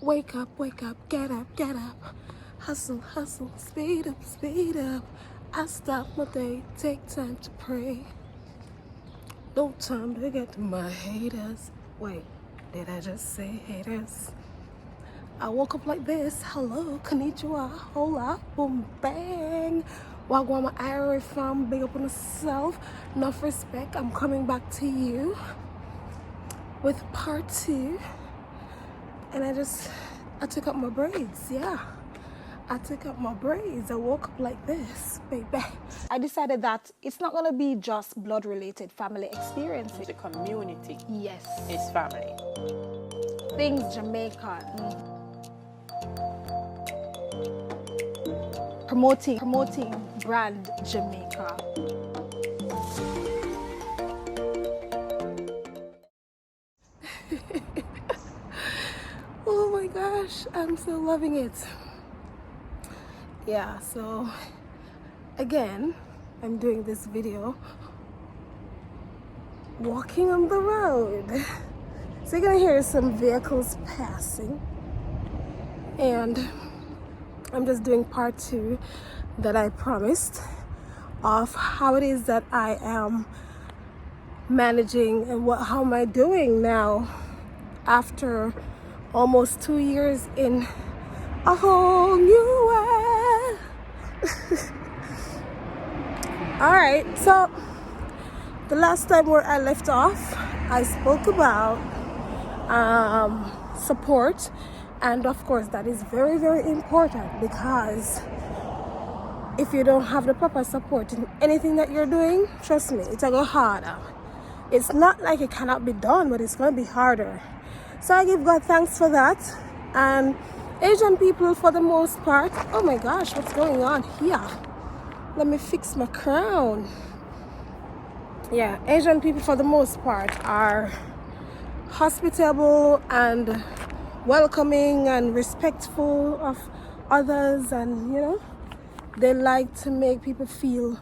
Wake up, get up, get up. Hustle, hustle, speed up, speed up. I stop my day, take time to pray. No time to get to my haters. Wait, did I just say haters? I woke up like this. Hello, konnichiwa, hola, boom, bang. Wagwan, my Irie fam, big up on yourself. Enough respect. I'm coming back to you with part 2. And I took up my braids, yeah. I took up my braids. I woke up like this, baby. I decided that it's not gonna be just blood-related family experiences. The community, Yes. is family. Things Jamaican. Promoting brand Jamaica. Oh my gosh, I'm so loving it. Yeah, so again, I'm doing this video walking on the road. So you're gonna hear some vehicles passing, and I'm just doing part 2 that I promised of how it is that I am managing and how am I doing now after almost 2 years in a whole new world. All right, so the last time where I left off, I spoke about support, and of course that is very, very important, because if you don't have the proper support in anything that you're doing, trust me, it'll go harder. It's not like it cannot be done, but it's going to be harder. So I give God thanks for that. And Asian people, for the most part, oh my gosh, what's going on here? Let me fix my crown. Yeah, Asian people for the most part are hospitable and welcoming and respectful of others, and you know, they like to make people feel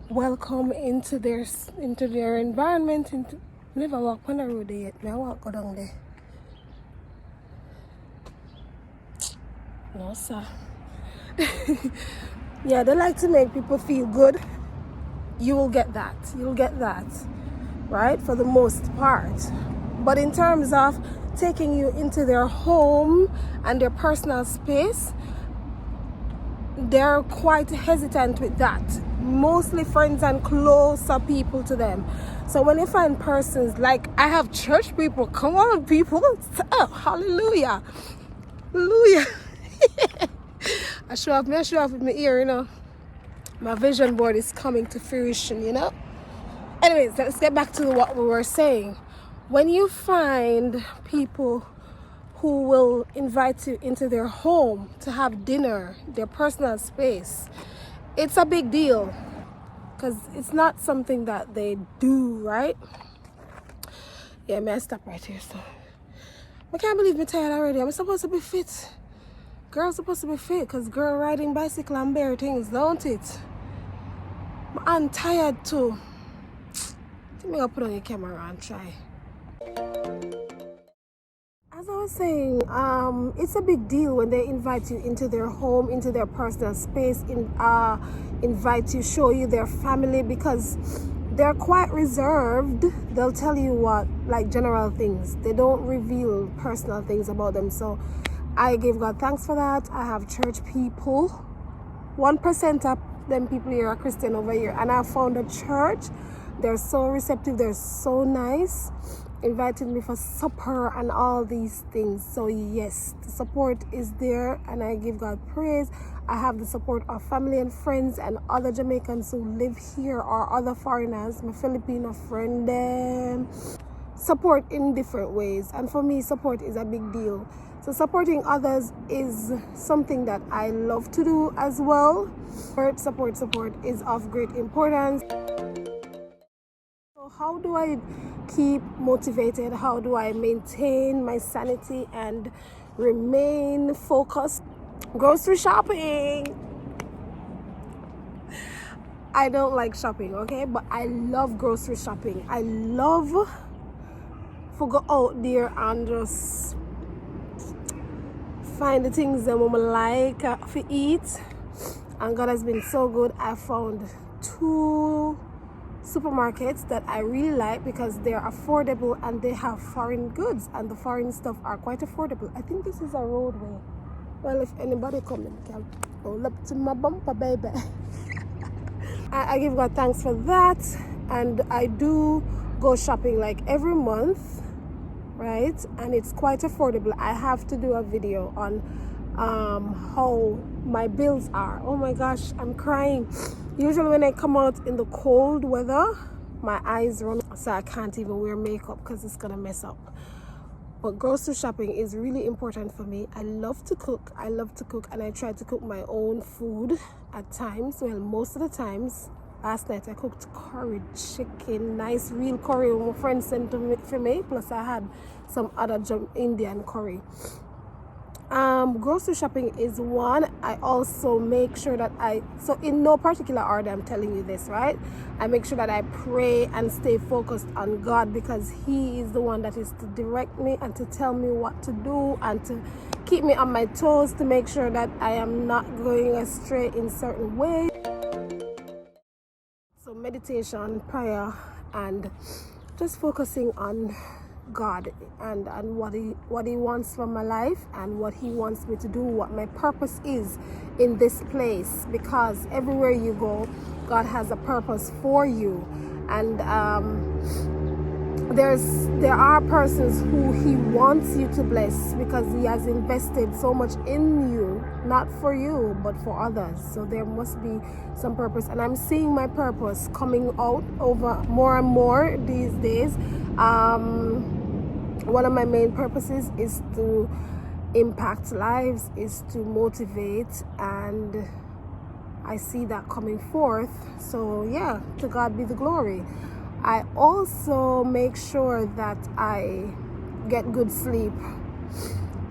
welcome into their environment. Never walk on the road yet. I walk go down there. No, sir. Yeah, they like to make people feel good. You will get that. You'll get that, right? For the most part. But in terms of taking you into their home and their personal space, they're quite hesitant with that. Mostly friends and closer people to them. So when you find persons like, I have church people, come on people, oh, hallelujah, hallelujah. I show off with my ear, you know. My vision board is coming to fruition, you know. Anyways, let's get back to what we were saying. When you find people who will invite you into their home to have dinner, their personal space, it's a big deal, because it's not something that they do, right? Yeah, may I stop right here? So I can't believe I'm tired already. I'm supposed to be fit. Girl's supposed to be fit, because girl riding bicycle and bear things, don't it? I'm tired too. Let me go put on your camera and try. As I was saying, it's a big deal when they invite you into their home, into their personal space, invite you, show you their family, because they're quite reserved. They'll tell you like general things. They don't reveal personal things about them. So I give God thanks for that. I have church people. 1% of them people here are Christian over here, and I found a church. They're so receptive. They're so nice. Invited me for supper and all these things. So yes, the support is there, and I give God praise. I have the support of family and friends and other Jamaicans who live here, or other foreigners, my Filipino friend, them. Support in different ways, and for me, support is a big deal. So supporting others is something that I love to do as well. Support is of great importance. So how do I keep motivated? How do I maintain my sanity and remain focused? Grocery shopping. I don't like shopping, okay? But I love grocery shopping. I love to go out there and just find the things that I like to eat, and God has been so good. I found 2 supermarkets that I really like because they're affordable and they have foreign goods, and the foreign stuff are quite affordable. I think this is a roadway. Well, if anybody coming can pull up to my bumper, baby. I give God thanks for that, and I do go shopping like every month, right? And it's quite affordable. I have to do a video on how my bills are. Oh my gosh, I'm crying. Usually when I come out in the cold weather, my eyes run, so I can't even wear makeup because it's gonna mess up. But grocery shopping is really important for me. I love to cook. And I try to cook my own food at times. Well, most of the times. Last night I cooked curry chicken, nice real curry my friend sent for me. Plus I had some other Indian curry. Grocery shopping is one. I also make sure that so in no particular order I'm telling you this, right? I make sure that I pray and stay focused on God, because He is the one that is to direct me and to tell me what to do and to keep me on my toes, to make sure that I am not going astray in certain ways. So meditation, prayer, and just focusing on God and what he wants from my life and what He wants me to do, what my purpose is in this place, because everywhere you go, God has a purpose for you. And there are persons who He wants you to bless, because He has invested so much in you, not for you but for others. So there must be some purpose, and I'm seeing my purpose coming out over more and more these days. One of my main purposes is to impact lives, is to motivate, and I see that coming forth. So yeah, to God be the glory. I also make sure that I get good sleep.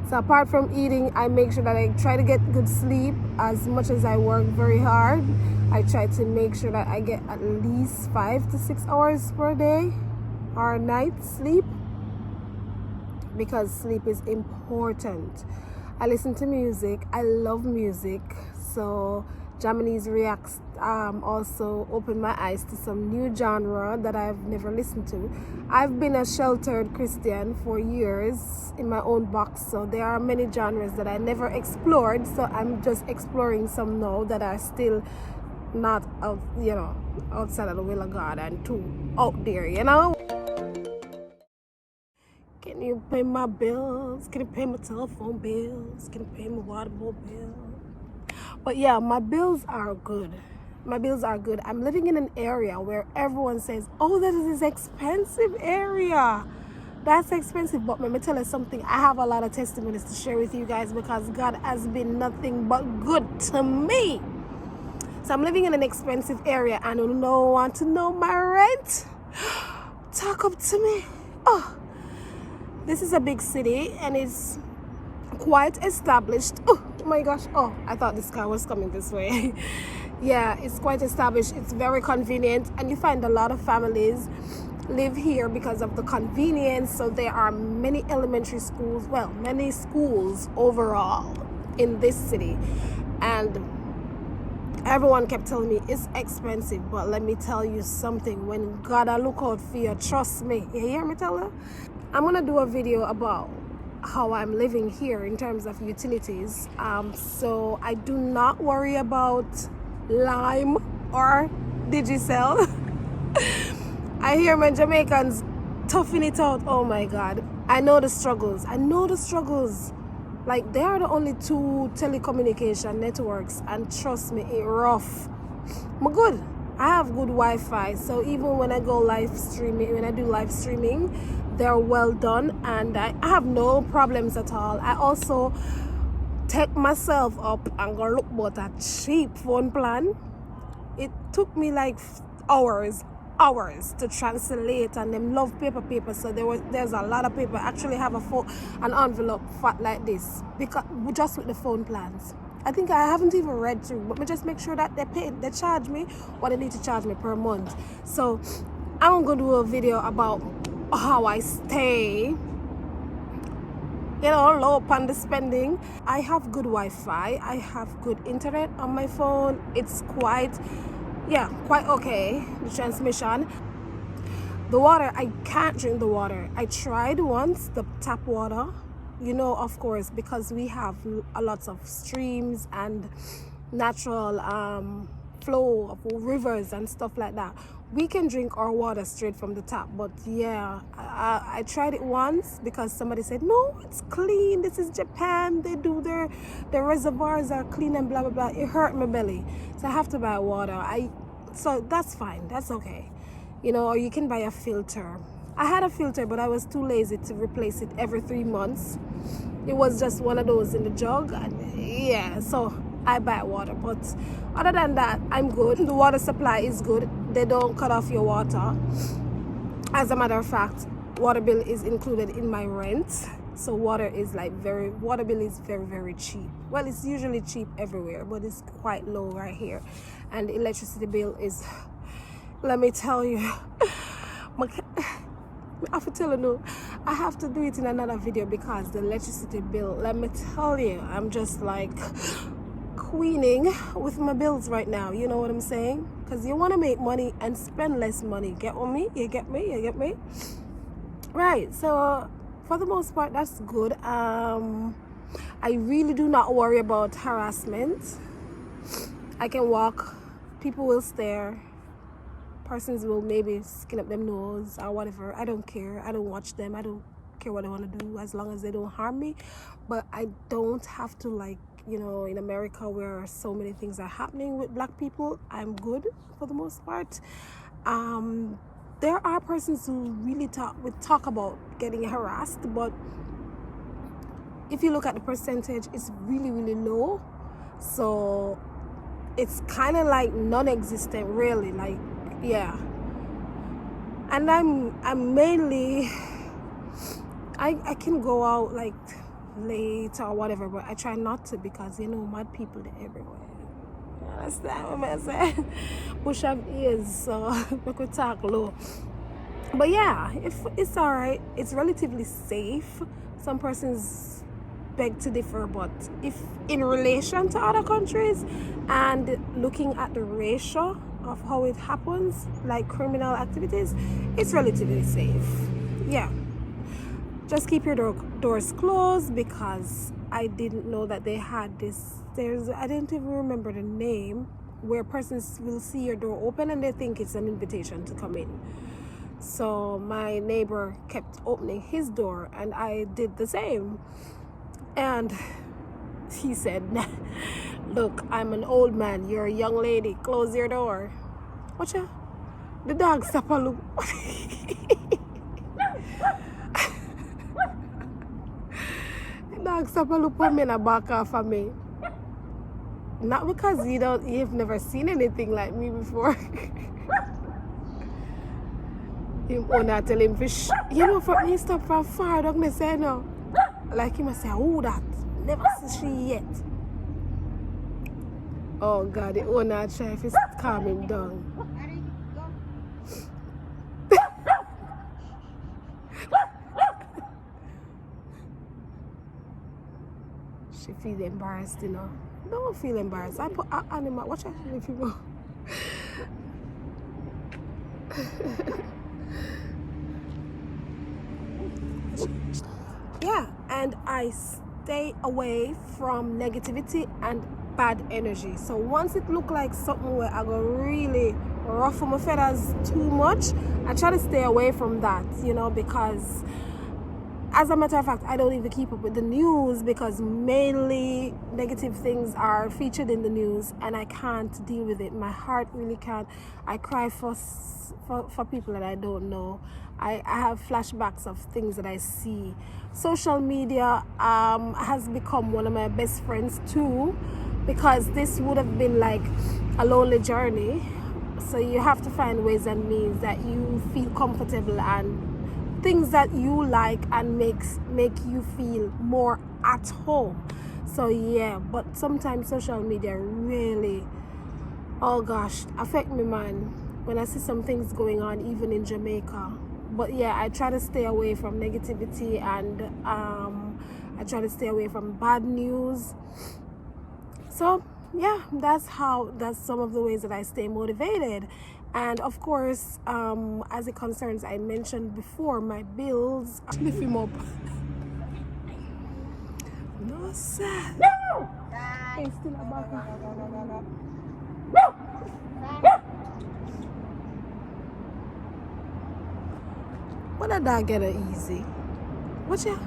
So apart from eating, I make sure that I try to get good sleep. As much as I work very hard, I try to make sure that I get at least 5 to 6 hours per day or night sleep, because sleep is important. I listen to music. I love music. So Japanese Reacts also opened my eyes to some new genre that I've never listened to. I've been a sheltered Christian for years in my own box, so there are many genres that I never explored. So I'm just exploring some now that are still not outside of the will of God and too out there, Can you pay my bills? Can you pay my telephone bills? Can you pay my water bill? But yeah, my bills are good. I'm living in an area where everyone says, oh, that is an expensive area. That's expensive. But let me tell you something. I have a lot of testimonies to share with you guys, because God has been nothing but good to me. So I'm living in an expensive area, and you don't want to know my rent? Talk up to me. Oh, this is a big city, and it's quite established. Oh my gosh. Oh, I thought this car was coming this way. Yeah, it's quite established. It's very convenient, and you find a lot of families live here because of the convenience. So there are many elementary schools, many schools overall in this city, and everyone kept telling me it's expensive. But let me tell you something, when God I look out for you, trust me. You hear me tell you? I'm gonna do a video about how I'm living here in terms of utilities. So I do not worry about Lime or Digicel. I hear my Jamaicans toughing it out. Oh my God. I know the struggles. Like, they are the only 2 telecommunication networks, and trust me, it's rough. But good. I have good Wi-Fi, so even when I do live streaming, they're well done, and I have no problems at all. I also take myself up and go look about a cheap phone plan. It took me like hours to translate, and them love paper, so there's a lot of paper. I actually have an envelope fat like this, because just with the phone plans. I think I haven't even read through, but me just make sure that they charge me what they need to charge me per month. So I'm gonna do a video about how I stay low on the spending. I have good Wi-Fi. I have good internet on my phone. It's quite okay, the transmission. The water, I can't drink the water. I tried once, the tap water, of course, because we have a lot of streams and natural flow of rivers and stuff like that. We can drink our water straight from the tap. But yeah, I tried it once because somebody said, no, it's clean. This is Japan. They do their reservoirs are clean and blah, blah, blah. It hurt my belly. So I have to buy water. So that's fine. That's okay. Or you can buy a filter. I had a filter, but I was too lazy to replace it every 3 months. It was just one of those in the jug. And yeah, so I buy water. But other than that, I'm good. The water supply is good. They don't cut off your water. As a matter of fact, water bill is included in my rent. So water bill is very, very cheap. Well, it's usually cheap everywhere, but it's quite low right here. And electricity bill is, let me tell you, I have to tell you, no, I have to do it in another video because the electricity bill, let me tell you, I'm just like queening with my bills right now. You know what I'm saying? Because you want to make money and spend less money. Get on me? You get me? Right. So for the most part, that's good. I really do not worry about harassment. I can walk. People will stare. Persons will maybe skin up them nose or whatever. I don't care. I don't watch them. I don't care what they want to do as long as they don't harm me. But I don't have to, like, in America where so many things are happening with black people. I'm good for the most part. There are persons who really talk about getting harassed, but if you look at the percentage, it's really, really low. So it's kind of like non-existent, really. Like, yeah. And I'm mainly, I can go out like late or whatever, but I try not to because mad people are everywhere. You understand what I'm saying? Bush have ears, so we could talk low. But yeah, if it's all right, it's relatively safe. Some persons beg to differ, but if in relation to other countries and looking at the ratio of how it happens, like criminal activities, it's relatively safe. Yeah, just keep your doors closed because I didn't know that they had this. I didn't even remember the name, where persons will see your door open and they think it's an invitation to come in. So my neighbor kept opening his door and I did the same. And he said, look, I'm an old man, you're a young lady, close your door. Watcha? The dog stop a look. The dog stop a look for me and back off of me. Not because you've never seen anything like me before. Him owner tell him fish. From me stop from far, don't me say no. Like him say, who that? Never see she yet. Oh God, the owner try to calm him down. She feel embarrassed, Don't feel embarrassed. I put an animal. Watch out if you go. Yeah, and I stay away from negativity and bad energy. So once it look like something where I go really ruffle my feathers too much, I try to stay away from that, because as a matter of fact, I don't even keep up with the news because mainly negative things are featured in the news and I can't deal with it. My heart really can't. I cry for people that I don't know. I have flashbacks of things that I see. Social media has become one of my best friends too, because this would have been like a lonely journey. So you have to find ways and means that you feel comfortable and things that you like and make you feel more at home. So yeah, but sometimes social media really, oh gosh, affect me, man, when I see some things going on even in Jamaica. But yeah, I try to stay away from negativity and I I try to stay away from bad news. So yeah, that's some of the ways that I stay motivated. And of course, as it concerns, I mentioned before, my bills. Lift him up. No, sir. No! He's still about what a dog get it easy. What ya?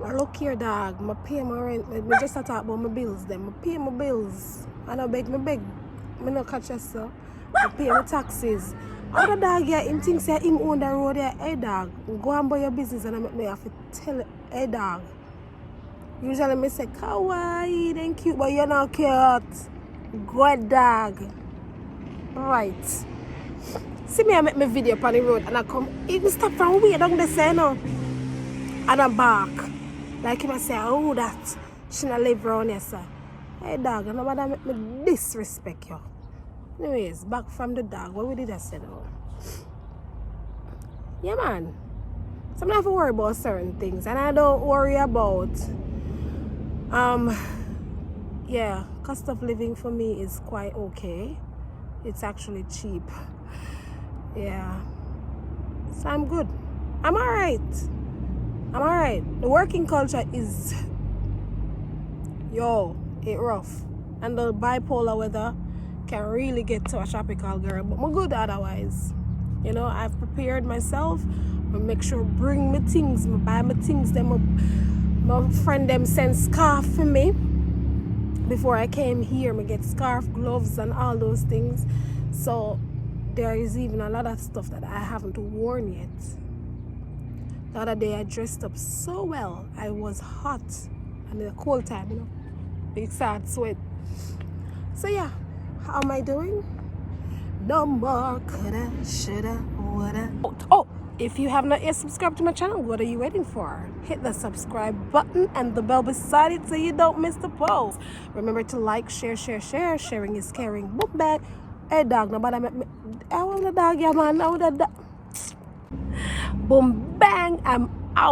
Look here, dog. I pay my rent. I just talk about my bills. Then I pay my bills. I don't beg. I don't catch yourself. I pay my taxes. Other dog here, him thinks that him own the road here. Hey dog, go and buy your business and I make me have to tell it. Hey dog. Usually I say, kawaii, then cute, but you're not cute. Good dog. Right. See me, I make my video on the road and I come, even stop from way down the say no. And I bark. Like him I say, oh that. She not live around here, sir. Hey dog, and nobody make me disrespect you. Anyways, back from the dog. What we did I say now? Yeah man. So I'm not have to worry about certain things. And I don't worry about yeah, cost of living for me is quite okay. It's actually cheap. Yeah. So I'm good. I'm alright. The working culture is it rough. And the bipolar weather can really get to a tropical girl. But I'm good otherwise. You know, I've prepared myself. I make sure bring my things. I buy my things. My friend them send scarf for me. Before I came here, I get scarf, gloves, and all those things. So there is even a lot of stuff that I haven't worn yet. The other day I dressed up so well. I was hot and in a cold time, you know. Big sad sweat. So yeah, how am I doing? No more coulda, shoulda, woulda. Oh, if you have not yet subscribed to my channel, what are you waiting for? Hit the subscribe button and the bell beside it so you don't miss the post. Remember to like, share. Sharing is caring. Boom bang. Hey dog, nobody make me. I want the dog, yeah man. I want the dog. Boom bang. I'm